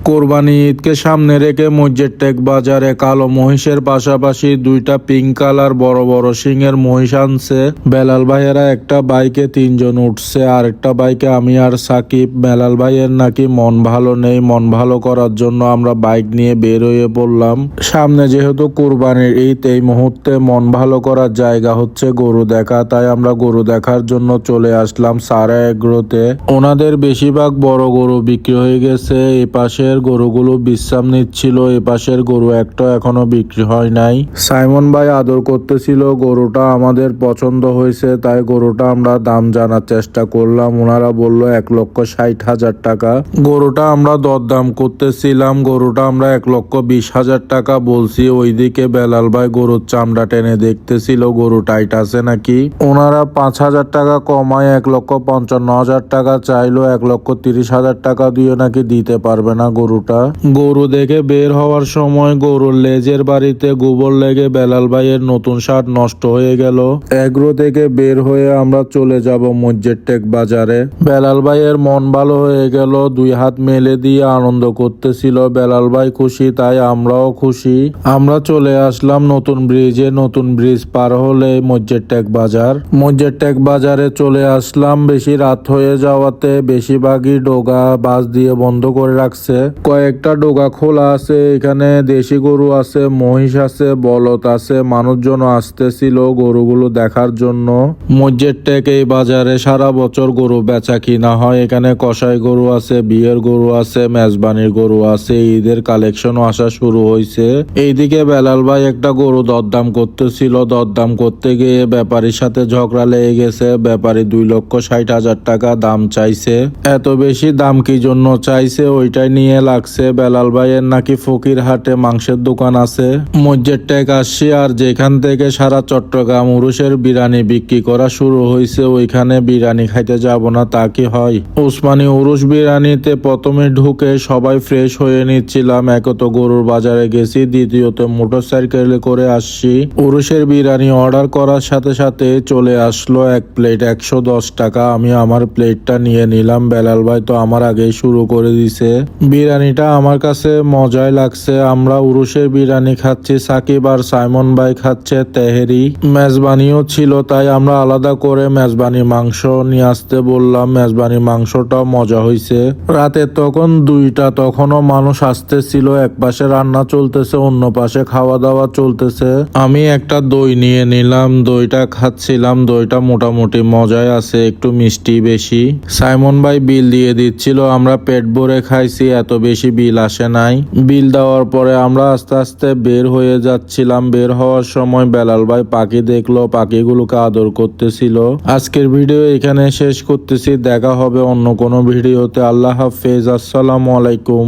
কোরবানি ঈদকে সামনে রেখে মসজিদ টেক বাজারে কালো মহিষের পাশাপাশি দুইটা পিঙ্ক কালার বড় বড় সিংয়ের মহিষ আনছে। বেলাল ভাইয়েরা একটা বাইকে 3 জন উঠছে, আর একটা বাইকে আমি আর সাকিব। বেলাল ভাইয়ের নাকি মন ভালো নেই, মন ভালো করার জন্য আমরা বাইক নিয়ে বের হয়ে পড়লাম। সামনে যেহেতু কোরবানির ঈদ, এই মুহূর্তে মন ভালো করার জায়গা হচ্ছে গরু দেখা, তাই আমরা গরু দেখার জন্য চলে আসলাম সারা এগ্রোতে। ওনাদের বেশিরভাগ বড় গরু বিক্রি হয়ে গেছে, এ পাশের গরুগুলো বিশ্রাম নিচ্ছিল, এ পাশের গরু একটা এখনো বিক্রি হয় নাই। সাইমন ভাই আদর করতেছিল, গরুটা আমাদের পছন্দ হয়েছে, তাই গরুটা আমরা দাম জানার চেষ্টা করলাম। ওনারা বলল 1,60,000 টাকা। গরুটা আমরা দরদাম করতেছিলাম, গরুটা আমরা 1,20,000 টাকা বলছি। ওইদিকে বেলাল ভাই গরুর চামড়া টেনে দেখতেছিল গরু টাইট আছে নাকি। ওনারা 5,000 টাকা কমায় 1,55,000 টাকা চাইলো। 1,30,000 টাকা দিয়ে নাকি দিতে পারবে না গরুটা। গরু দেখে বের হওয়ার সময় গরুর লেজের বাড়িতে গোবর লেগে বেলাল ভাইয়ের নতুন শার্ট নষ্ট হয়ে গেল। এগ্রো থেকে বের হয়ে আমরা চলে যাব মসজিদ টেক বাজারে। বেলাল ভাইয়ের মন ভালো হয়ে গেল, 2 হাত মেলে দিয়ে আনন্দ করতেছিল। বেলাল ভাই খুশি, তাই আমরাও খুশি। আমরা চলে আসলাম নতুন ব্রিজে। নতুন ব্রিজ পার হলে মসজিদ টেক বাজার। মসজিদ টেক বাজারে চলে আসলাম। বেশি রাত হয়ে যাওয়াতে বেশিরভাগই ডোগা বাস দিয়ে বন্ধ করে রাখছে। কয়েকটা ডোগা খোলা আছে। এখানে দেশি গরু আছে, মহিষ আছে, বলদ আছে। মানুষজন আসতেছিল গরুগুলো দেখার জন্য। মসজিদ টেক এই বাজারে সারা বছর গরু বেচা কিনা হয়। এখানে কসাই গরু আছে, বিয়ের গরু আছে, মেজবানির গরু আছে। ঈদের কালেকশনও আসা শুরু হয়েছে। এইদিকে বেলাল ভাই একটা গরু দরদাম করতেছিল। দরদাম করতে গিয়ে ব্যাপারীর সাথে ঝগড়া লেগে গেছে। ব্যাপারী 2,60,000 টাকা দাম চাইছে। এত বেশি দাম কি জন্য চাইছে ওইটাই নিয়ে লাগছে। বেলাল ভাইয়ের নাকি ফকিরহাটে মাংসের দোকান আছে। মসজিদ টেক আসছি, আর যেখান থেকে সারা চট্টগ্রাম উরুষের বিরিয়ানি বিক্রি করা শুরু হয়েছে, ওইখানে বিরিয়ানি খাইতে যাব না তা কি হয়। ওসমানী উরুষ বিরিয়ানিতে প্রথমে ঢুকে সবাই ফ্রেশ হয়ে নিচ্ছিলাম। একত গরুর বাজারে গেছি, দ্বিতীয়ত মোটরসাইকেলে করে আসছি। উরুষের বিরিয়ানি অর্ডার করার সাথে সাথে চলে আসলো 1 প্লেট 110 টাকা। আমি আমার প্লেটটা নিয়ে নিলাম। বেলাল ভাই তো আমার আগেই শুরু করে দিছে। বিরিয়ানিটা আমার কাছে মজাই লাগছে। আমরা উরুষের বিরিয়ানি খাচ্ছি, সাকিব আর সাইমন ভাই খাচ্ছে তেহেরি। মেজবানিও ছিল, তাই আমরা আলাদা করে মেজবানি মাংস নিয়ে আসতে বললাম। মেজবানি মাংসটাও মজা হয়েছে। রাতে তখন 2টা, তখনও মানুষ আসতেছিল। এক পাশে রান্না চলতেছে, অন্য পাশে খাওয়া দাওয়া চলতেছে। আমি একটা দই নিয়ে নিলাম, দইটা খাচ্ছিলাম। দইটা মোটামুটি মজাই আছে, একটু মিষ্টি বেশি। সাইমন ভাই বিল দিয়ে দিচ্ছিল, আমরা পেট ভরে খাইছি, এত বেশি বিল আসে নাই। বিল দেওয়ার পরে আমরা আস্তে আস্তে বের হয়ে যাচ্ছিলাম। বের হওয়ার সময় বেলাল ভাই পাখি দেখলো, পাখিগুলোকে আদর করতেছিল। আজকের ভিডিও এখানে শেষ করতেছি, দেখা হবে অন্য কোনো ভিডিওতে। আল্লাহ হাফেজ, আসসালামু আলাইকুম।